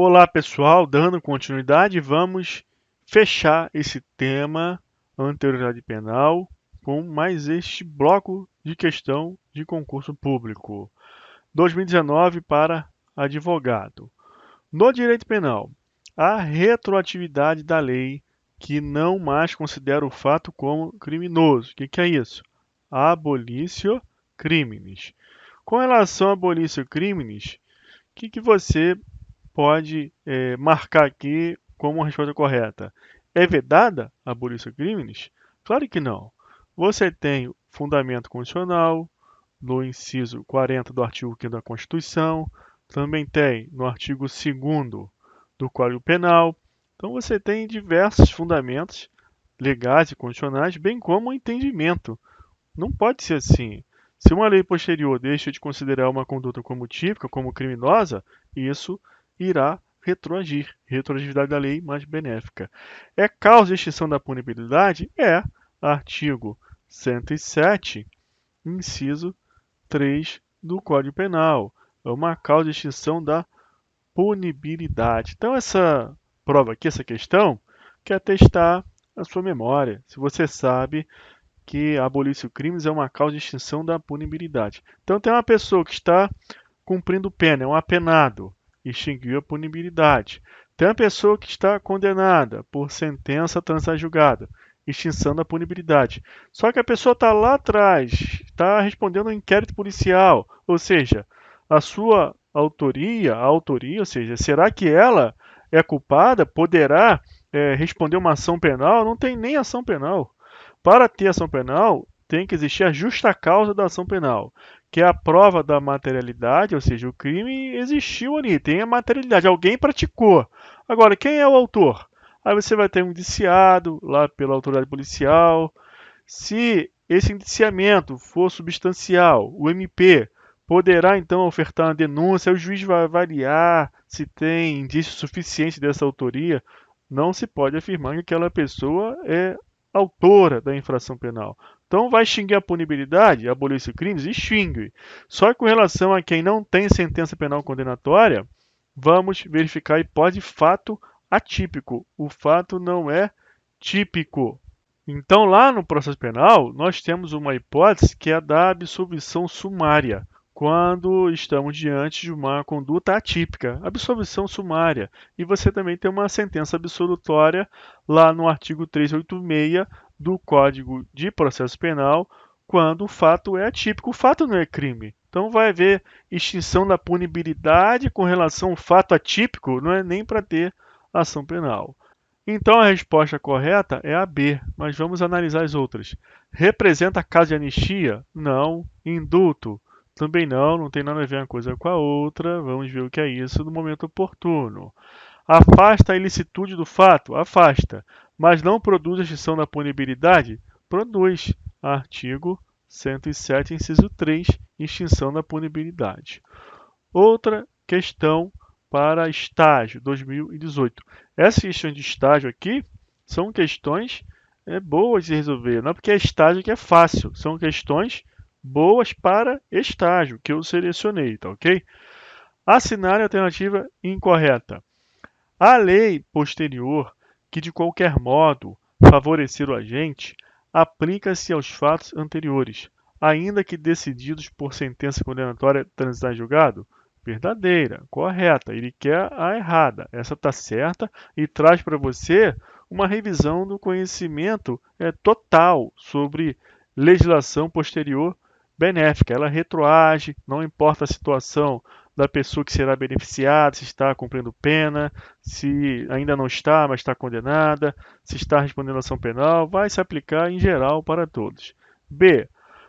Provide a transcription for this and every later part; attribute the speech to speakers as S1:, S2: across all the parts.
S1: Olá pessoal, dando continuidade, vamos fechar esse tema anterioridade penal com mais este bloco de questão de concurso público. 2019 para advogado. No direito penal, a retroatividade da lei que não mais considera o fato como criminoso. O que é isso? Abolitio criminis. Com relação a abolitio criminis, o que você pode marcar aqui como resposta correta? É vedada a abolição crimes? Claro que não. Você tem fundamento constitucional no inciso 40 do artigo 5º da Constituição, também tem no artigo 2º do Código Penal. Então você tem diversos fundamentos legais e constitucionais, bem como o entendimento. Não pode ser assim. Se uma lei posterior deixa de considerar uma conduta como típica, como criminosa, isso irá retroagir. Retroatividade da lei mais benéfica. É causa de extinção da punibilidade? É. Artigo 107, inciso 3 do Código Penal. É uma causa de extinção da punibilidade. Então, essa prova aqui, essa questão, quer testar a sua memória. Se você sabe que abolício crimes é uma causa de extinção da punibilidade. Então, tem uma pessoa que está cumprindo pena, é um apenado, extinguiu a punibilidade. Tem uma pessoa que está condenada por sentença transajulgada, extinção da punibilidade. Só que a pessoa está lá atrás, está respondendo um inquérito policial, ou seja, a sua autoria, ou seja, será que ela é culpada, poderá responder uma ação penal? Não tem nem ação penal. Para ter ação penal, tem que existir a justa causa da ação penal, que é a prova da materialidade, ou seja, o crime existiu ali, tem a materialidade, alguém praticou. Agora, quem é o autor? Aí você vai ter um indiciado lá pela autoridade policial. Se esse indiciamento for substancial, o MP poderá então ofertar uma denúncia, o juiz vai avaliar se tem indício suficiente dessa autoria. Não se pode afirmar que aquela pessoa é autora da infração penal. Então, vai extinguir a punibilidade, abolir esse crime? Extingue. Só que com relação a quem não tem sentença penal condenatória, vamos verificar a hipótese de fato atípico. O fato não é típico. Então, lá no processo penal, nós temos uma hipótese que é a da absolvição sumária, quando estamos diante de uma conduta atípica, absolvição sumária. E você também tem uma sentença absolutória lá no artigo 386 do Código de Processo Penal, quando o fato é atípico, o fato não é crime. Então vai haver extinção da punibilidade com relação ao fato atípico, não é nem para ter ação penal. Então a resposta correta é a B, mas vamos analisar as outras. Representa caso de anistia? Não. Indulto? Também não, não tem nada a ver uma coisa com a outra. Vamos ver o que é isso no momento oportuno. Afasta a ilicitude do fato? Afasta. Mas não produz extinção da punibilidade? Produz. Artigo 107, inciso 3, extinção da punibilidade. Outra questão para estágio 2018. Essas questões de estágio aqui são questões boas de resolver. Não é porque é estágio que é fácil. São questões boas para estágio que eu selecionei, tá ok? Assinar a alternativa incorreta. A lei posterior, que de qualquer modo favorecer o agente, aplica-se aos fatos anteriores, ainda que decididos por sentença condenatória transitada em julgado. Verdadeira, correta. Ele quer a errada. Essa está certa e traz para você uma revisão do conhecimento total sobre legislação posterior benéfica. Ela retroage, não importa a situação da pessoa que será beneficiada, se está cumprindo pena, se ainda não está, mas está condenada, se está respondendo ação penal, vai se aplicar em geral para todos. B.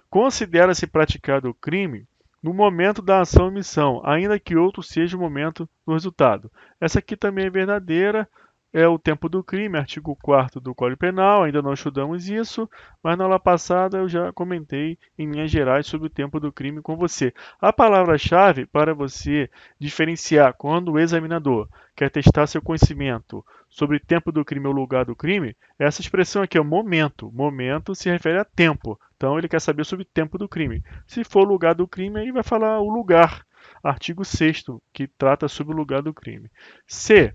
S1: Considera-se praticado o crime no momento da ação ou omissão, ainda que outro seja o momento do resultado. Essa aqui também é verdadeira, é o tempo do crime, artigo 4º do Código Penal, ainda não estudamos isso, mas na aula passada eu já comentei em linhas gerais sobre o tempo do crime com você. A palavra-chave para você diferenciar quando o examinador quer testar seu conhecimento sobre tempo do crime ou lugar do crime, é essa expressão aqui, é o momento. Momento se refere a tempo. Então ele quer saber sobre o tempo do crime. Se for o lugar do crime, ele vai falar o lugar. artigo 6º, que trata sobre o lugar do crime. C.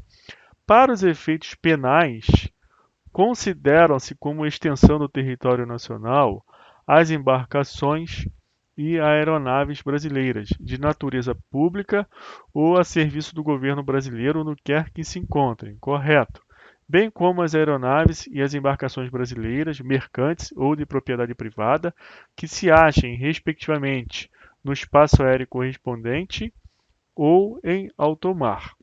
S1: Para os efeitos penais, consideram-se como extensão do território nacional as embarcações e aeronaves brasileiras, de natureza pública ou a serviço do governo brasileiro onde quer que se encontrem, correto? Bem como as aeronaves e as embarcações brasileiras, mercantes ou de propriedade privada, que se achem, respectivamente, no espaço aéreo correspondente ou em alto mar.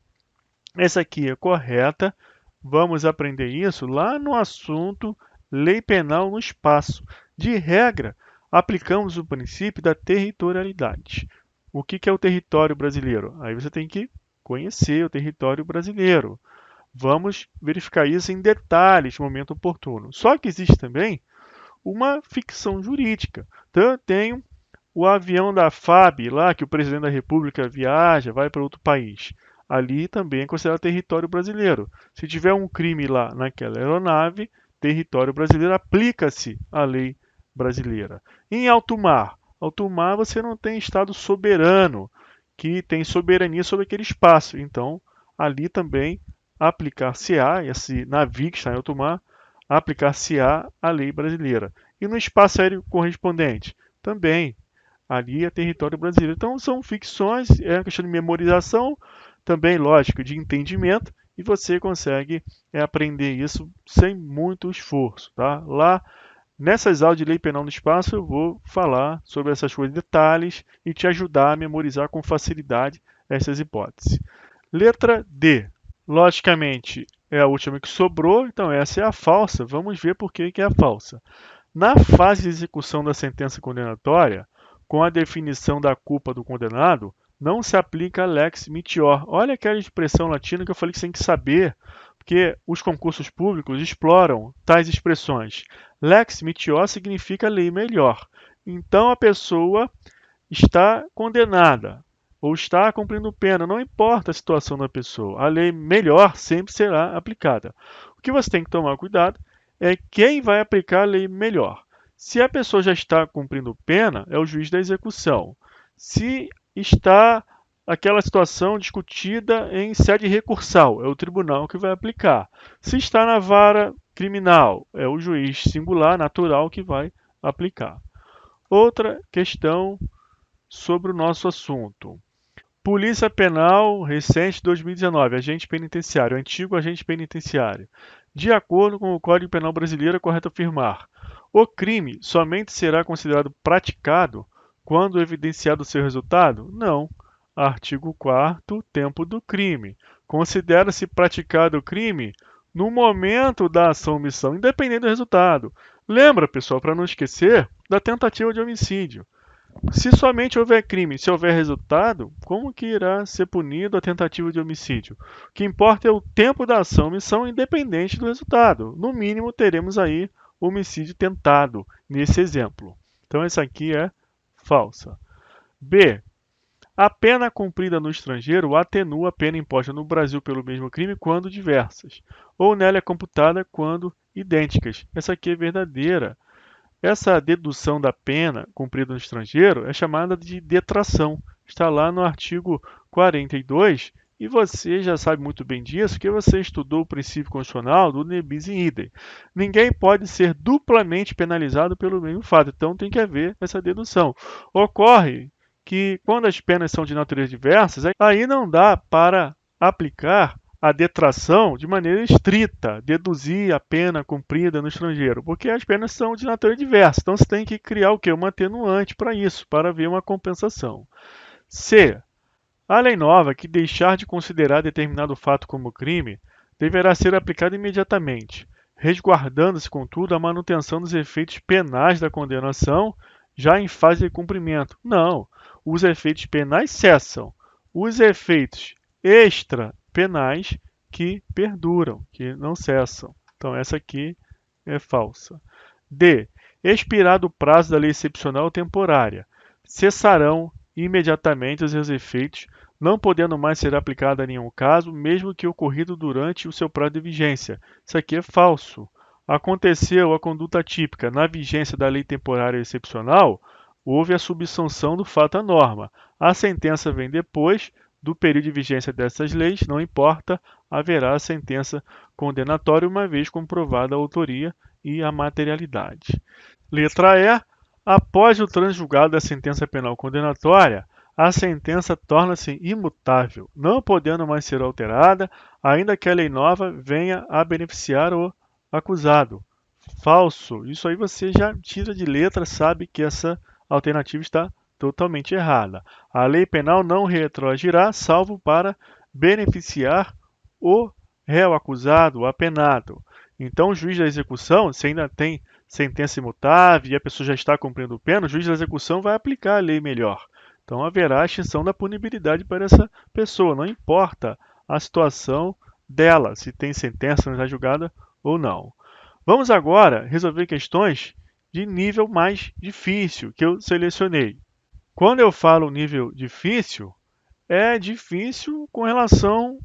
S1: Essa aqui é correta. Vamos aprender isso lá no assunto Lei Penal no Espaço. De regra, aplicamos o princípio da territorialidade. O que é o território brasileiro? Aí você tem que conhecer o território brasileiro. Vamos verificar isso em detalhes no momento oportuno. Só que existe também uma ficção jurídica. Então, eu tenho o avião da FAB lá, que o presidente da República viaja, vai para outro país. Ali também é considerado território brasileiro. Se tiver um crime lá naquela aeronave, território brasileiro, aplica-se a lei brasileira. Em alto mar você não tem Estado soberano, que tem soberania sobre aquele espaço. Então, ali também aplicar-se-á, esse navio que está em alto mar, aplicar-se-á a lei brasileira. E no espaço aéreo correspondente, também ali é território brasileiro. Então são ficções, é uma questão de memorização, também lógico, de entendimento, e você consegue aprender isso sem muito esforço. Tá? Lá nessas aulas de lei penal no espaço eu vou falar sobre essas coisas, detalhes, e te ajudar a memorizar com facilidade essas hipóteses. Letra D. Logicamente, é a última que sobrou, então essa é a falsa. Vamos ver por que é a falsa. Na fase de execução da sentença condenatória, com a definição da culpa do condenado, não se aplica a lex meteor. Olha aquela expressão latina que eu falei que você tem que saber, porque os concursos públicos exploram tais expressões. Lex meteor significa lei melhor. Então a pessoa está condenada ou está cumprindo pena, não importa a situação da pessoa, a lei melhor sempre será aplicada. O que você tem que tomar cuidado é quem vai aplicar a lei melhor. Se a pessoa já está cumprindo pena, é o juiz da execução. Se está aquela situação discutida em sede recursal, é o tribunal que vai aplicar. Se está na vara criminal, é o juiz singular, natural, que vai aplicar. Outra questão sobre o nosso assunto. Polícia Penal recente 2019, agente penitenciário, antigo agente penitenciário. De acordo com o Código Penal Brasileiro, é correto afirmar: o crime somente será considerado praticado quando evidenciado seu resultado? Não. Artigo 4º, tempo do crime. Considera-se praticado o crime no momento da ação ou omissão, independente do resultado. Lembra, pessoal, para não esquecer da tentativa de homicídio. Se somente houver crime, se houver resultado, como que irá ser punido a tentativa de homicídio? O que importa é o tempo da ação, omissão, independente do resultado. No mínimo, teremos aí homicídio tentado, nesse exemplo. Então, essa aqui é falsa. B. A pena cumprida no estrangeiro atenua a pena imposta no Brasil pelo mesmo crime quando diversas, ou nela é computada quando idênticas. Essa aqui é verdadeira. Essa dedução da pena cumprida no estrangeiro é chamada de detração. Está lá no artigo 42 e você já sabe muito bem disso, que você estudou o princípio constitucional do ne bis in idem. Ninguém pode ser duplamente penalizado pelo mesmo fato, então tem que haver essa dedução. Ocorre que quando as penas são de natureza diversas, aí não dá para aplicar a detração de maneira estrita, deduzir a pena cumprida no estrangeiro, porque as penas são de natureza diversa. Então você tem que criar o quê? Uma atenuante para isso, para haver uma compensação. C. A lei nova que deixar de considerar determinado fato como crime deverá ser aplicada imediatamente, resguardando-se, contudo, a manutenção dos efeitos penais da condenação já em fase de cumprimento. Não, os efeitos penais cessam. Os efeitos extrapenais que perduram, que não cessam. Então essa aqui é falsa. D. Expirado o prazo da lei excepcional ou temporária, cessarão imediatamente os seus efeitos, não podendo mais ser aplicada a nenhum caso, mesmo que ocorrido durante o seu prazo de vigência. Isso aqui é falso. Aconteceu a conduta típica na vigência da lei temporária excepcional, houve a subsanção do fato à norma. A sentença vem depois do período de vigência dessas leis, não importa, haverá a sentença condenatória uma vez comprovada a autoria e a materialidade. Letra E. Após o transjulgado da sentença penal condenatória, a sentença torna-se imutável, não podendo mais ser alterada, ainda que a lei nova venha a beneficiar o acusado. Falso. Isso aí você já tira de letra, sabe que essa alternativa está totalmente errada. A lei penal não retroagirá, salvo para beneficiar o réu acusado, o apenado. Então, o juiz da execução, se ainda tem sentença imutável e a pessoa já está cumprindo pena, o juiz da execução vai aplicar a lei melhor. Então, haverá extinção da punibilidade para essa pessoa, não importa a situação dela, se tem sentença, não está julgada ou não. Vamos agora resolver questões de nível mais difícil que eu selecionei. Quando eu falo nível difícil, é difícil com relação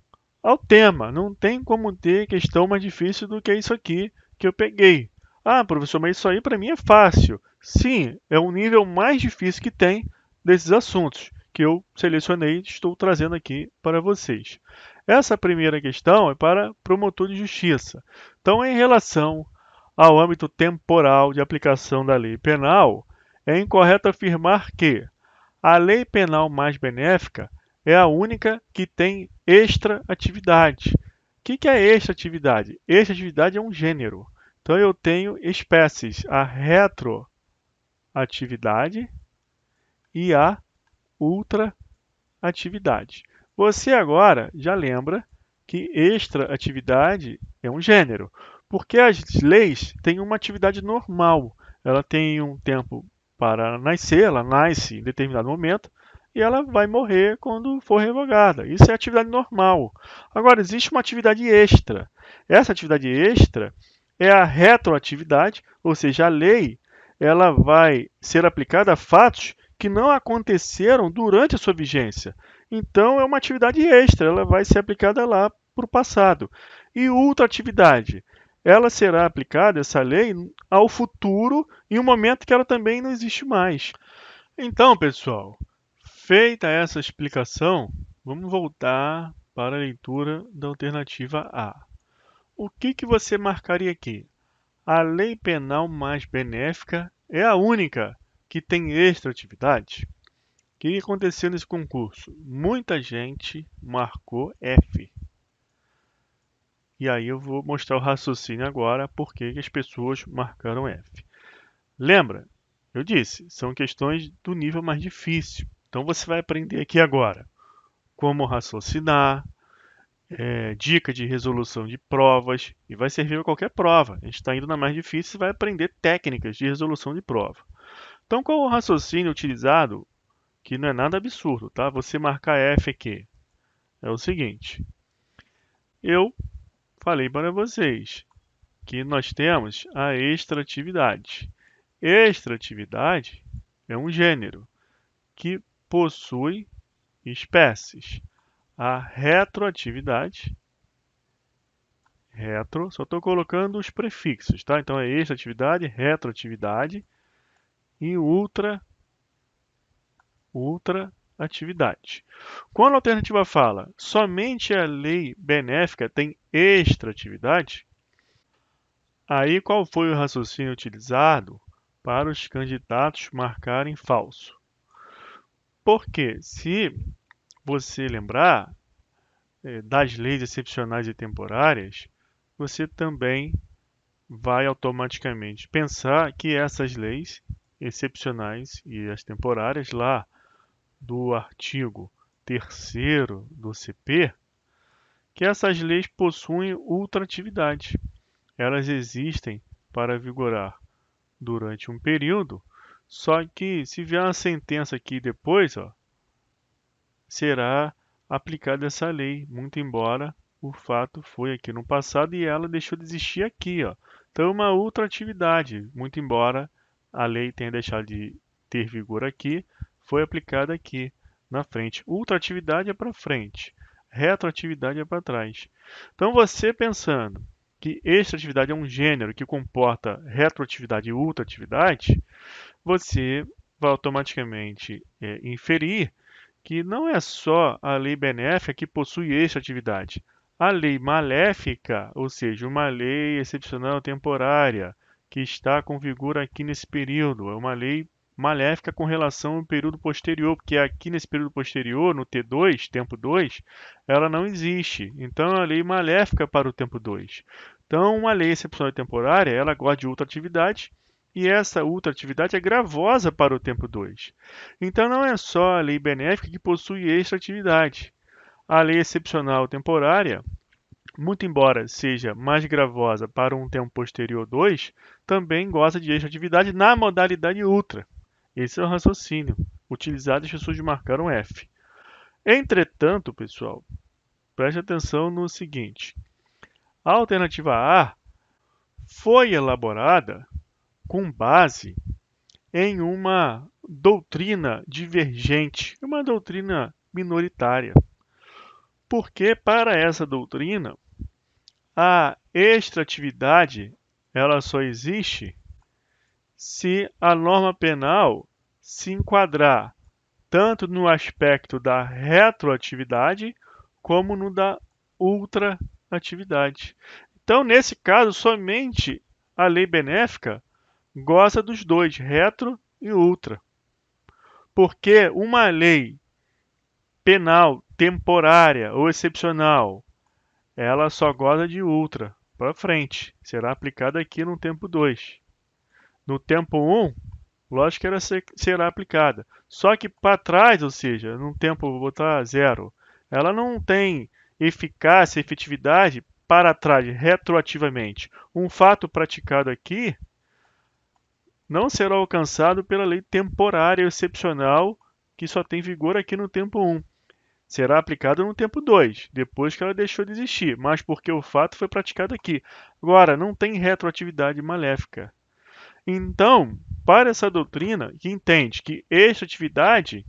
S1: ao tema. Não tem como ter questão mais difícil do que isso aqui que eu peguei. Ah, professor, mas isso aí para mim é fácil. Sim, é o nível mais difícil que tem desses assuntos que eu selecionei e estou trazendo aqui para vocês. Essa primeira questão é para promotor de justiça. Então, em relação ao âmbito temporal de aplicação da lei penal, é incorreto afirmar que a lei penal mais benéfica é a única que tem extra-atividade. O que é extra-atividade? Extra-atividade é um gênero. Então eu tenho espécies, a retroatividade e a ultra-atividade. Você agora já lembra que extra-atividade é um gênero, porque as leis têm uma atividade normal. Ela tem um tempo para nascer, ela nasce em determinado momento e ela vai morrer quando for revogada. Isso é atividade normal. Agora, existe uma atividade extra. Essa atividade extra é a retroatividade, ou seja, a lei ela vai ser aplicada a fatos que não aconteceram durante a sua vigência. Então, é uma atividade extra, ela vai ser aplicada lá para o passado. E ultraatividade, ela será aplicada, essa lei, ao futuro, em um momento que ela também não existe mais. Então, pessoal, feita essa explicação, vamos voltar para a leitura da alternativa A. O que você marcaria aqui? A lei penal mais benéfica é a única que tem extra-atividade? O que aconteceu nesse concurso? Muita gente marcou F. E aí eu vou mostrar o raciocínio agora por que as pessoas marcaram F. Lembra? Eu disse, são questões do nível mais difícil. Então você vai aprender aqui agora como raciocinar, dica de resolução de provas, e vai servir para qualquer prova. A gente está indo na mais difícil e vai aprender técnicas de resolução de prova. Então, qual é o raciocínio utilizado? Que não é nada absurdo, tá? Você marcar F aqui. É o seguinte, eu falei para vocês que nós temos a extratividade. Extratividade é um gênero que possui espécies. A retroatividade, só estou colocando os prefixos, tá? Então é extratividade, retroatividade e ultraatividade. Quando a alternativa fala somente a lei benéfica tem extratividade, aí qual foi o raciocínio utilizado para os candidatos marcarem falso? Porque se você lembrar das leis excepcionais e temporárias, você também vai automaticamente pensar que essas leis excepcionais e as temporárias lá do artigo 3º do CP, que essas leis possuem ultratividade. Elas existem para vigorar durante um período, só que se vier uma sentença aqui depois, ó, será aplicada essa lei, muito embora o fato foi aqui no passado e ela deixou de existir aqui, ó. Então, uma ultratividade, muito embora a lei tenha deixado de ter vigor aqui, foi aplicada aqui na frente. Ultratividade é para frente, retroatividade é para trás. Então, você pensando que extratividade é um gênero que comporta retroatividade e ultratividade, você vai automaticamente inferir que não é só a lei benéfica que possui extra-atividade. A lei maléfica, ou seja, uma lei excepcional temporária, que está com vigor aqui nesse período, é uma lei maléfica com relação ao período posterior, porque aqui nesse período posterior, no T2, tempo 2, ela não existe. Então, é uma lei maléfica para o tempo 2. Então, uma lei excepcional temporária, ela gosta de ultratividade, e essa ultratividade é gravosa para o tempo 2. Então, não é só a lei benéfica que possui extra-atividade. A lei excepcional temporária, muito embora seja mais gravosa para um tempo posterior 2, também goza de extra-atividade na modalidade ultra. Esse é o raciocínio utilizado e as pessoas marcaram F. Entretanto, pessoal, preste atenção no seguinte: a alternativa A foi elaborada com base em uma doutrina divergente, uma doutrina minoritária. Porque para essa doutrina, a extratividade ela só existe se a norma penal se enquadrar tanto no aspecto da retroatividade como no da ultraatividade. Então, nesse caso, somente a lei benéfica goza dos dois, retro e ultra. Porque uma lei penal temporária ou excepcional, ela só goza de ultra para frente. Será aplicada aqui no tempo 2. No tempo 1, lógico que ela será aplicada. Só que para trás, ou seja, no tempo, vou botar 0, ela não tem eficácia, efetividade para trás, retroativamente. Um fato praticado aqui não será alcançado pela lei temporária excepcional que só tem vigor aqui no tempo 1. Será aplicado no tempo 2, depois que ela deixou de existir, mas porque o fato foi praticado aqui. Agora, não tem retroatividade maléfica. Então, para essa doutrina que entende que extratividade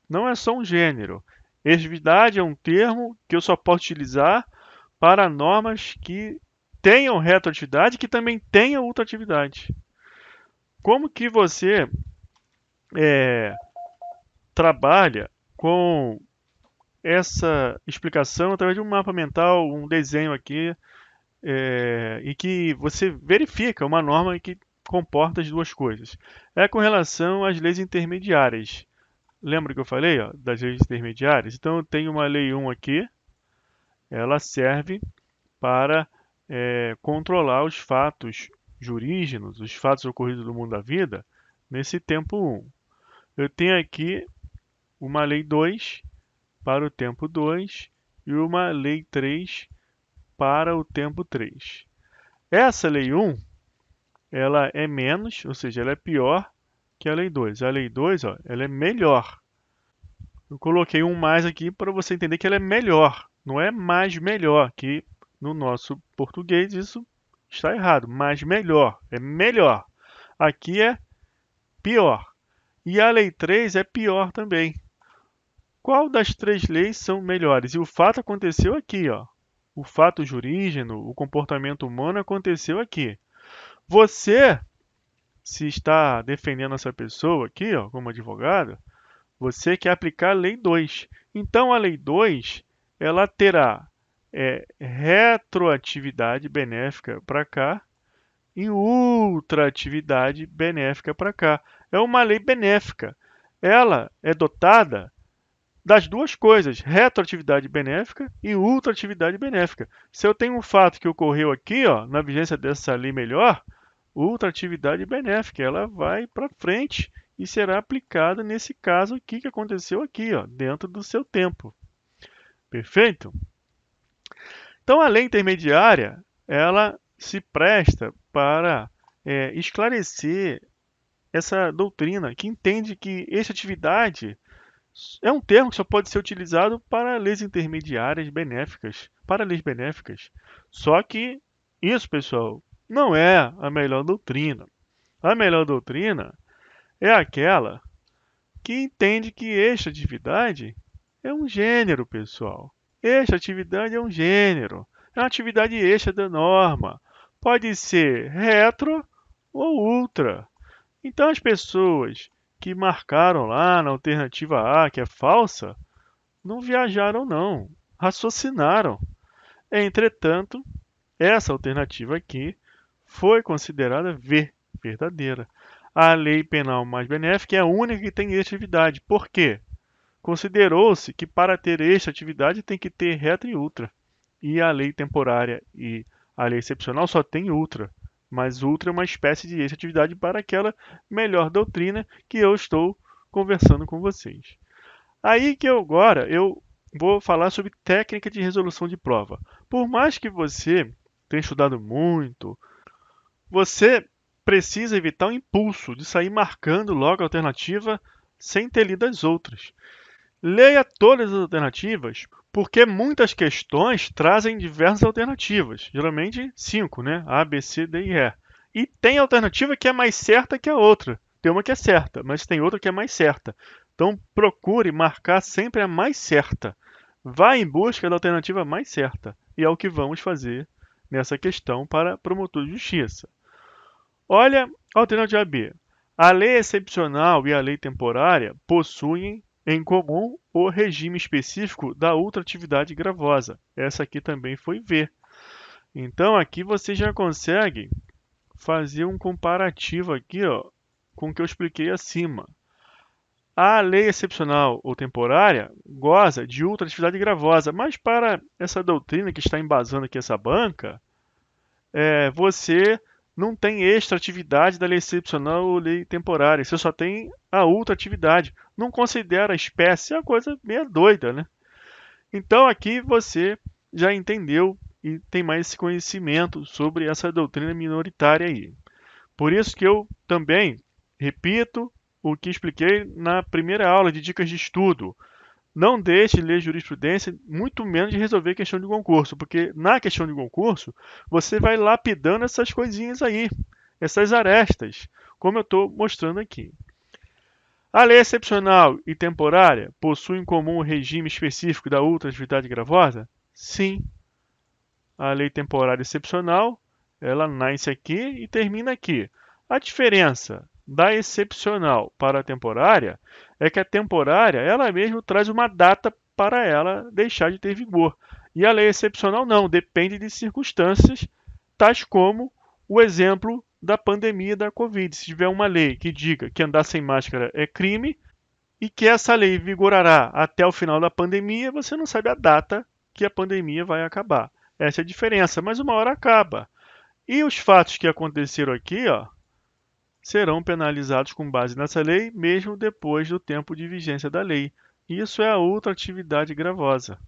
S1: não é só um gênero, extratividade é um termo que eu só posso utilizar para normas que tenham retroatividade e que também tenham ultratividade. Como que você trabalha com essa explicação através de um mapa mental, um desenho aqui, e que você verifica uma norma que comporta as duas coisas? É com relação às leis intermediárias. Lembra que eu falei, ó, das leis intermediárias? Então, eu tenho uma lei 1 aqui, ela serve para controlar os fatos jurígenos, os fatos ocorridos no mundo da vida, nesse tempo 1. Eu tenho aqui uma lei 2 para o tempo 2 e uma lei 3 para o tempo 3. Essa lei 1, ela é menos, ou seja, ela é pior que a lei 2. A lei 2, ó, ela é melhor. Eu coloquei um mais aqui para você entender que ela é melhor. Não é mais melhor, que no nosso português isso está errado. Mais melhor, é melhor. Aqui é pior. E a lei 3 é pior também. Qual das três leis são melhores? E o fato aconteceu aqui, ó. O fato jurígeno, o comportamento humano aconteceu aqui. Você, se está defendendo essa pessoa aqui, ó, como advogado, você quer aplicar a lei 2. Então, a lei 2, ela terá retroatividade benéfica para cá e ultraatividade benéfica para cá. É uma lei benéfica. Ela é dotada das duas coisas, retroatividade benéfica e ultraatividade benéfica. Se eu tenho um fato que ocorreu aqui, ó, na vigência dessa lei melhor, ultraatividade benéfica, ela vai para frente e será aplicada nesse caso aqui que aconteceu aqui, ó, dentro do seu tempo. Perfeito? Então, a lei intermediária, ela se presta para esclarecer essa doutrina que entende que essa atividade é um termo que só pode ser utilizado para leis intermediárias benéficas, para leis benéficas. Só que isso, pessoal, não é a melhor doutrina. A melhor doutrina é aquela que entende que esta atividade é um gênero, pessoal. Esta atividade é um gênero. É uma atividade extra da norma. Pode ser retro ou ultra. Então, as pessoas que marcaram lá na alternativa A, que é falsa, não viajaram não, raciocinaram. Entretanto, essa alternativa aqui foi considerada verdadeira. A lei penal mais benéfica é a única que tem extra-atividade. Por quê? Considerou-se que para ter extra-atividade tem que ter retra e ultra. E a lei temporária e a lei excepcional só tem ultra. Mas ultra é uma espécie de extra-atividade para aquela melhor doutrina que eu estou conversando com vocês. Aí que eu vou falar sobre técnica de resolução de prova. Por mais que você tenha estudado muito, você precisa evitar o impulso de sair marcando logo a alternativa sem ter lido as outras. Leia todas as alternativas, porque muitas questões trazem diversas alternativas, geralmente 5, né? A, B, C, D e E. E tem alternativa que é mais certa que a outra. Tem uma que é certa, mas tem outra que é mais certa. Então procure marcar sempre a mais certa. Vá em busca da alternativa mais certa. E é o que vamos fazer nessa questão para promotor de justiça. Olha a alternativa B. A lei excepcional e a lei temporária possuem em comum o regime específico da ultratividade gravosa. Essa aqui também foi V. Então aqui você já consegue fazer um comparativo aqui, ó, com o que eu expliquei acima. A lei excepcional ou temporária goza de ultratividade gravosa, mas para essa doutrina que está embasando aqui essa banca, você não tem extra-atividade da lei excepcional ou lei temporária, você só tem a ultra-atividade. Não considera a espécie, é uma coisa meio doida, né? Então aqui você já entendeu e tem mais esse conhecimento sobre essa doutrina minoritária aí. Por isso que eu também repito o que expliquei na primeira aula de dicas de estudo. Não deixe de ler jurisprudência, muito menos de resolver questão de concurso, porque na questão de concurso você vai lapidando essas coisinhas aí, essas arestas, como eu estou mostrando aqui. A lei excepcional e temporária possuem em comum o regime específico da ultratividade gravosa? Sim. A lei temporária excepcional, ela nasce aqui e termina aqui. A diferença da excepcional para a temporária é que a temporária, ela mesma traz uma data para ela deixar de ter vigor. E a lei excepcional não, depende de circunstâncias, tais como o exemplo da pandemia da Covid. Se tiver uma lei que diga que andar sem máscara é crime e que essa lei vigorará até o final da pandemia, você não sabe a data que a pandemia vai acabar. Essa é a diferença, mas uma hora acaba. E os fatos que aconteceram aqui, ó, serão penalizados com base nessa lei, mesmo depois do tempo de vigência da lei. Isso é a outra atividade gravosa.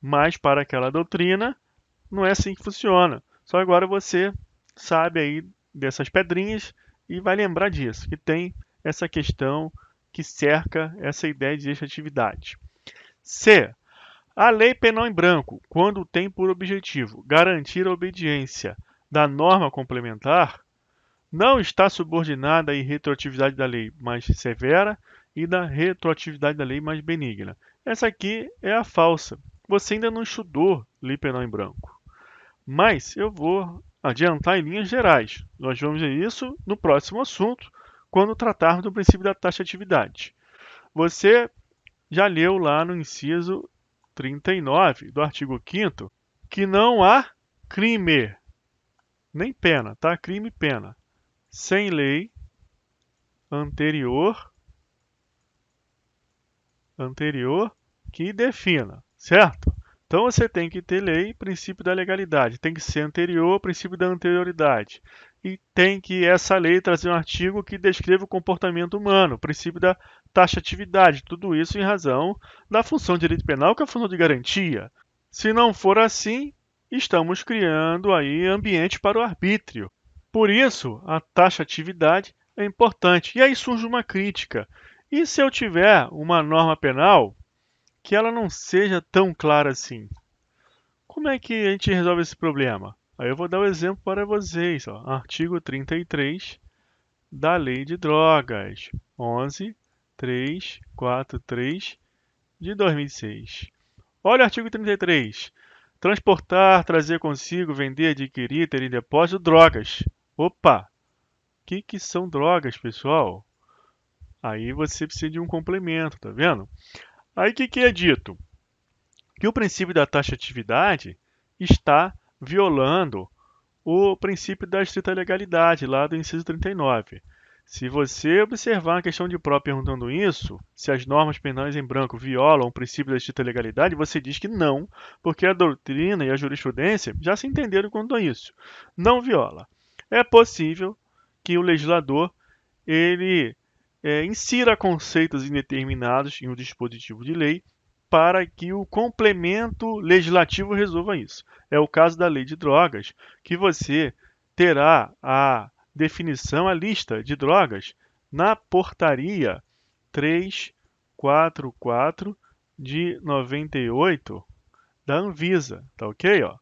S1: Mas para aquela doutrina, não é assim que funciona. Só agora você sabe aí dessas pedrinhas e vai lembrar disso, que tem essa questão que cerca essa ideia de atividade. C. A lei penal em branco, quando tem por objetivo garantir a obediência da norma complementar, não está subordinada à retroatividade da lei mais severa e da retroatividade da lei mais benigna. Essa aqui é a falsa. Você ainda não estudou lei penal em branco. Mas eu vou adiantar em linhas gerais. Nós vamos ver isso no próximo assunto, quando tratarmos do princípio da taxatividade. Você já leu lá no inciso 39 do artigo 5º que não há crime, nem pena, tá? Crime e pena, sem lei anterior que defina, certo? Então você tem que ter lei, princípio da legalidade, tem que ser anterior ao princípio da anterioridade. E tem que essa lei trazer um artigo que descreva o comportamento humano, o princípio da taxatividade, tudo isso em razão da função de direito penal, que é a função de garantia. Se não for assim, estamos criando aí ambiente para o arbítrio. Por isso, a taxatividade é importante. E aí surge uma crítica. E se eu tiver uma norma penal que ela não seja tão clara assim? Como é que a gente resolve esse problema? Aí eu vou dar um exemplo para vocês. Ó. Artigo 33 da Lei de Drogas, 11.343 de 2006. Olha o artigo 33. Transportar, trazer consigo, vender, adquirir, ter em depósito drogas. Opa! O que são drogas, pessoal? Aí você precisa de um complemento, tá vendo? Aí o que é dito? Que o princípio da taxatividade está violando o princípio da estrita legalidade, lá do inciso 39. Se você observar a questão de prova perguntando isso, se as normas penais em branco violam o princípio da estrita legalidade, você diz que não, porque a doutrina e a jurisprudência já se entenderam quanto a isso. Não viola. É possível que o legislador ele insira conceitos indeterminados em um dispositivo de lei para que o complemento legislativo resolva isso. É o caso da lei de drogas, que você terá a definição, a lista de drogas na portaria 344 de 98 da Anvisa, tá ok? Ó?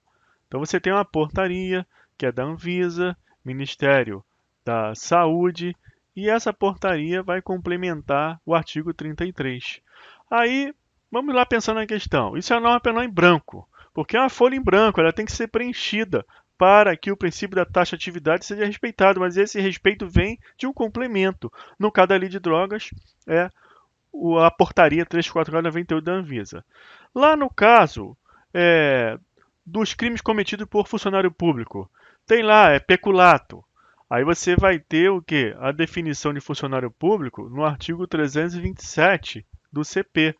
S1: Então você tem uma portaria que é da Anvisa, Ministério da Saúde, e essa portaria vai complementar o artigo 33. Aí, vamos lá pensando na questão. Isso é a norma penal em branco, porque é uma folha em branco, ela tem que ser preenchida para que o princípio da taxatividade seja respeitado, mas esse respeito vem de um complemento. No caso da lei de drogas, é a portaria 344/98 da Anvisa. Lá no caso dos crimes cometidos por funcionário público, tem lá, peculato. Aí você vai ter o quê? A definição de funcionário público no artigo 327 do CP.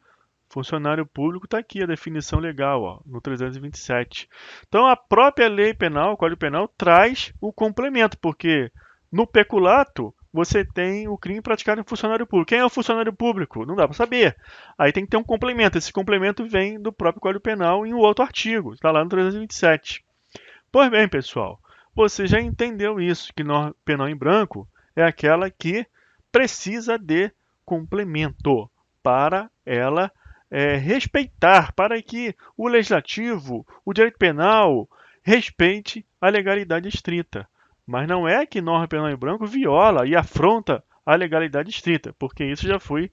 S1: Funcionário público está aqui a definição legal, ó, no 327. Então a própria lei penal, o Código Penal, traz o complemento, porque no peculato você tem o crime praticado em funcionário público. Quem é o funcionário público? Não dá para saber. Aí tem que ter um complemento. Esse complemento vem do próprio Código Penal em um outro artigo, está lá no 327. Pois bem, pessoal, você já entendeu isso, que norma penal em branco é aquela que precisa de complemento para ela respeitar, para que o legislativo, o direito penal, respeite a legalidade estrita. Mas não é que norma penal em branco viola e afronta a legalidade estrita, porque isso já foi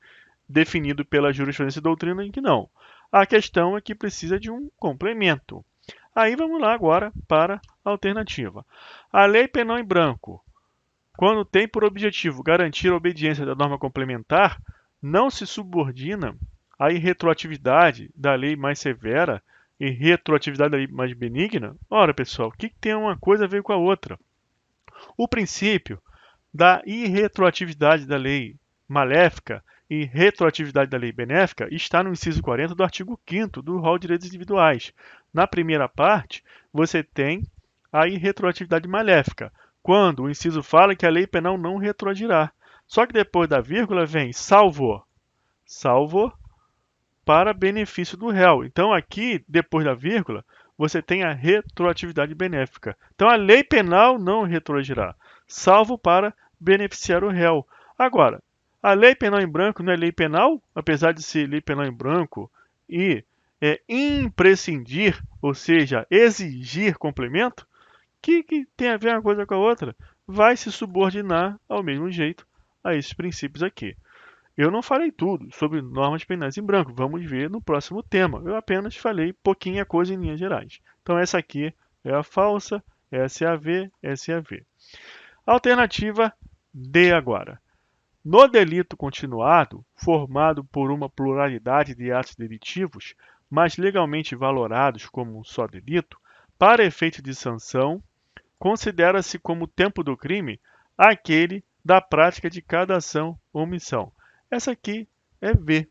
S1: definido pela jurisprudência e doutrina em que não. A questão é que precisa de um complemento. Aí vamos lá agora para a alternativa. A lei penal em branco, quando tem por objetivo garantir a obediência da norma complementar, não se subordina à irretroatividade da lei mais severa e retroatividade da lei mais benigna? Ora, pessoal, o que tem uma coisa a ver com a outra? O princípio da irretroatividade da lei maléfica e retroatividade da lei benéfica está no inciso 40 do artigo 5º do rol de direitos individuais. Na primeira parte, você tem a irretroatividade maléfica, quando o inciso fala que a lei penal não retroagirá. Só que depois da vírgula vem salvo para benefício do réu. Então aqui, depois da vírgula, você tem a retroatividade benéfica. Então a lei penal não retroagirá, salvo para beneficiar o réu. Agora, a lei penal em branco não é lei penal, apesar de ser lei penal em branco e imprescindir, ou seja, exigir complemento, o que tem a ver uma coisa com a outra? Vai se subordinar ao mesmo jeito a esses princípios aqui. Eu não falei tudo sobre normas penais em branco, vamos ver no próximo tema. Eu apenas falei pouquinha coisa em linhas gerais. Então essa aqui é a falsa, essa é a V, essa é a V. Alternativa D agora. No delito continuado, formado por uma pluralidade de atos delitivos, mas legalmente valorados como um só delito, para efeito de sanção, considera-se como tempo do crime aquele da prática de cada ação ou omissão. Essa aqui é V.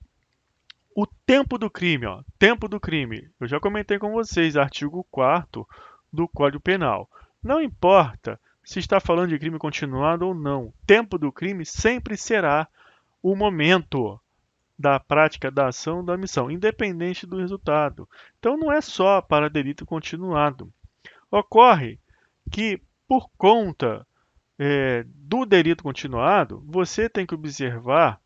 S1: O tempo do crime, ó, tempo do crime. Eu já comentei com vocês, artigo 4º do Código Penal. Não importa se está falando de crime continuado ou não. Tempo do crime sempre será o momento da prática da ação ou da omissão, independente do resultado. Então não é só para delito continuado. Ocorre que, por conta do delito continuado, você tem que observar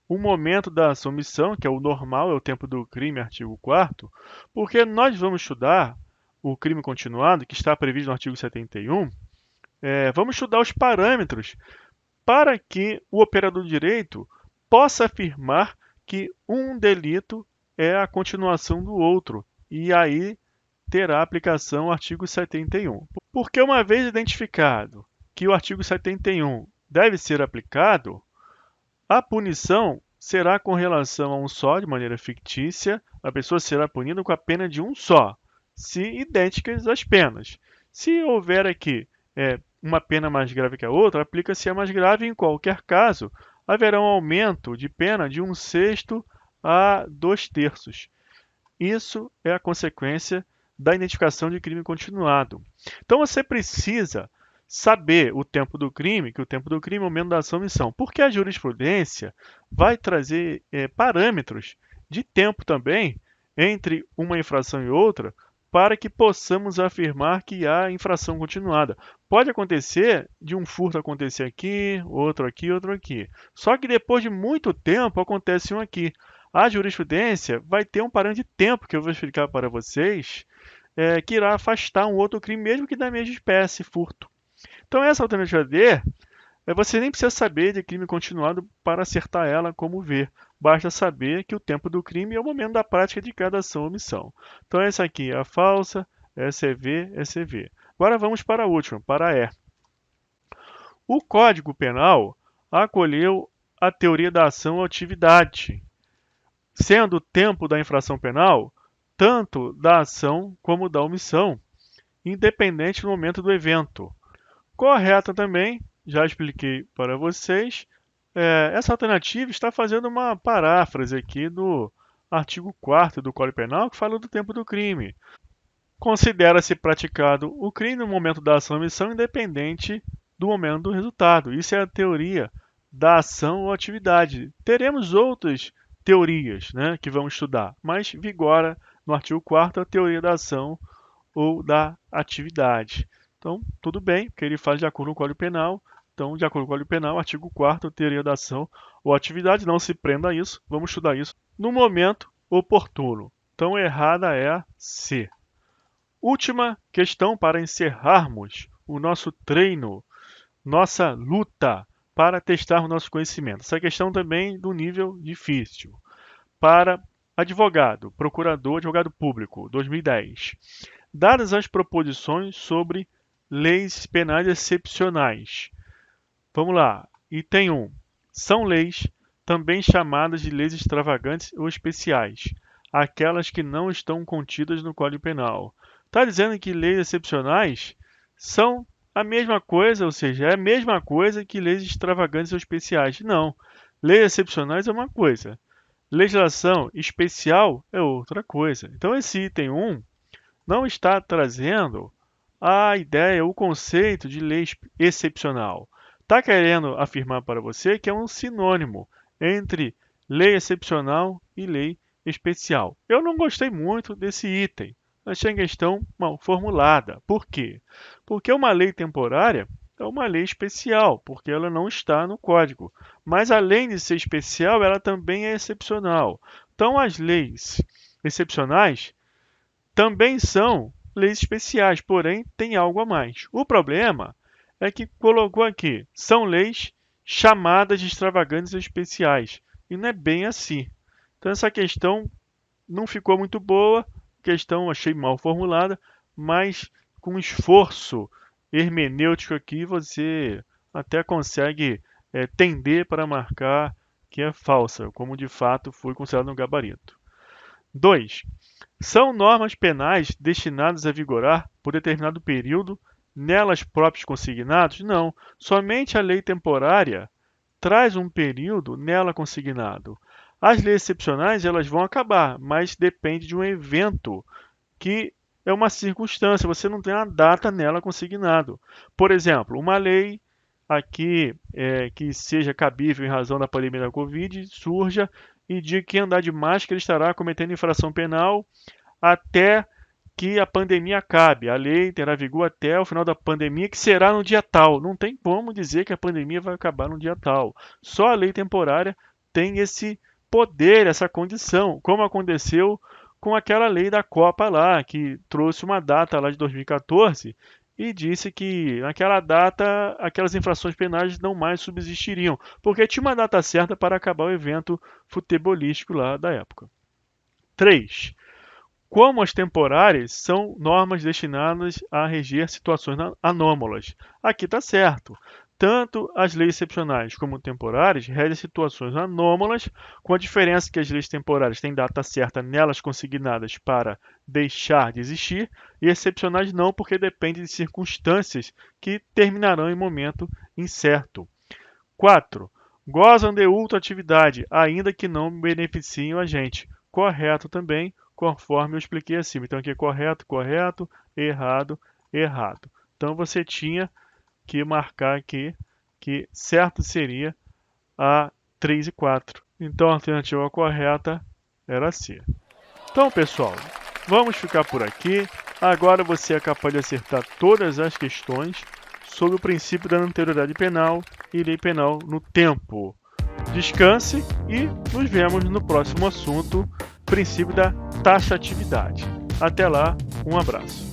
S1: o momento da omissão, que é o normal, é o tempo do crime, artigo 4º, porque nós vamos estudar o crime continuado, que está previsto no artigo 71, vamos estudar os parâmetros para que o operador do direito possa afirmar que um delito é a continuação do outro, e aí terá aplicação o artigo 71. Porque uma vez identificado que o artigo 71 deve ser aplicado, A punição será com relação a um só, de maneira fictícia. A pessoa será punida com a pena de um só, se idênticas as penas. Se houver aqui uma pena mais grave que a outra, aplica-se a mais grave. Em qualquer caso, haverá um aumento de pena de 1/6 a 2/3. Isso é a consequência da identificação de crime continuado. Então você precisa saber o tempo do crime, que o tempo do crime é o momento da ação e omissão, porque a jurisprudência vai trazer parâmetros de tempo também entre uma infração e outra, para que possamos afirmar que há infração continuada. Pode acontecer de um furto acontecer aqui, outro aqui, outro aqui. Só que depois de muito tempo acontece um aqui. A jurisprudência vai ter um parâmetro de tempo que eu vou explicar para vocês, que irá afastar um outro crime, mesmo que da mesma espécie, furto. Então, essa alternativa D, você nem precisa saber de crime continuado para acertar ela como ver. Basta saber que o tempo do crime é o momento da prática de cada ação ou omissão. Então, essa aqui é a falsa, essa é V, essa é V. Agora vamos para a última, para a E. O Código Penal acolheu a teoria da ação ou atividade, sendo o tempo da infração penal tanto da ação como da omissão, independente do momento do evento. Correta também, já expliquei para vocês. Essa alternativa está fazendo uma paráfrase aqui do artigo 4º do Código Penal, que fala do tempo do crime. Considera-se praticado o crime no momento da ação ou omissão, independente do momento do resultado. Isso é a teoria da ação ou atividade. Teremos outras teorias, né, que vamos estudar, mas vigora no artigo 4º a teoria da ação ou da atividade. Então, tudo bem, porque ele faz de acordo com o Código Penal. Então, de acordo com o Código Penal, artigo 4º, teoria da ação ou atividade, não se prenda a isso, vamos estudar isso no momento oportuno. Então, errada é a C. Última questão para encerrarmos o nosso treino, nossa luta para testar o nosso conhecimento. Essa questão também do nível difícil. Para advogado, procurador, advogado público, 2010. Dadas as proposições sobre leis penais excepcionais. Vamos lá. Item 1. São leis também chamadas de leis extravagantes ou especiais, aquelas que não estão contidas no Código Penal. Está dizendo que leis excepcionais são a mesma coisa, ou seja, é a mesma coisa que leis extravagantes ou especiais. Não. Leis excepcionais é uma coisa. Legislação especial é outra coisa. Então, esse item 1 não está trazendo a ideia, o conceito de lei excepcional. Está querendo afirmar para você que é um sinônimo entre lei excepcional e lei especial. Eu não gostei muito desse item. Achei a questão mal formulada. Por quê? Porque uma lei temporária é uma lei especial, porque ela não está no código. Mas além de ser especial, ela também é excepcional. Então, as leis excepcionais também são leis especiais, porém tem algo a mais. O problema é que colocou aqui, são leis chamadas de extravagantes ou especiais. E não é bem assim. Então essa questão não ficou muito boa, questão achei mal formulada, mas com esforço hermenêutico aqui você até consegue tender para marcar que é falsa, como de fato foi considerado no gabarito. 2. São normas penais destinadas a vigorar por determinado período, nelas próprios consignados? Não. Somente a lei temporária traz um período nela consignado. As leis excepcionais elas vão acabar, mas depende de um evento que é uma circunstância, você não tem uma data nela consignado. Por exemplo, uma lei aqui que seja cabível em razão da pandemia da Covid surja e diga que andar de máscara estará cometendo infração penal até que a pandemia acabe. A lei terá vigor até o final da pandemia, que será no dia tal. Não tem como dizer que a pandemia vai acabar no dia tal. Só a lei temporária tem esse poder, essa condição, como aconteceu com aquela lei da Copa lá, que trouxe uma data lá de 2014 e disse que naquela data aquelas infrações penais não mais subsistiriam, porque tinha uma data certa para acabar o evento futebolístico lá da época. 3. Como as temporárias são normas destinadas a reger situações anômalas. Aqui está certo. tanto as leis excepcionais como temporárias regem situações anômalas, com a diferença que as leis temporárias têm data certa nelas consignadas para deixar de existir, e excepcionais não, porque dependem de circunstâncias que terminarão em momento incerto. 4. Gozam de ultratividade, ainda que não beneficiem o agente. Correto também, conforme eu expliquei acima. Então, aqui é correto, correto, errado, errado. Então, você tinha que marcar aqui que certo seria a 3 e 4. Então, a alternativa correta era C. Então, pessoal, vamos ficar por aqui. Agora você é capaz de acertar todas as questões sobre o princípio da anterioridade penal e lei penal no tempo. Descanse e nos vemos no próximo assunto, princípio da taxatividade. Até lá, um abraço.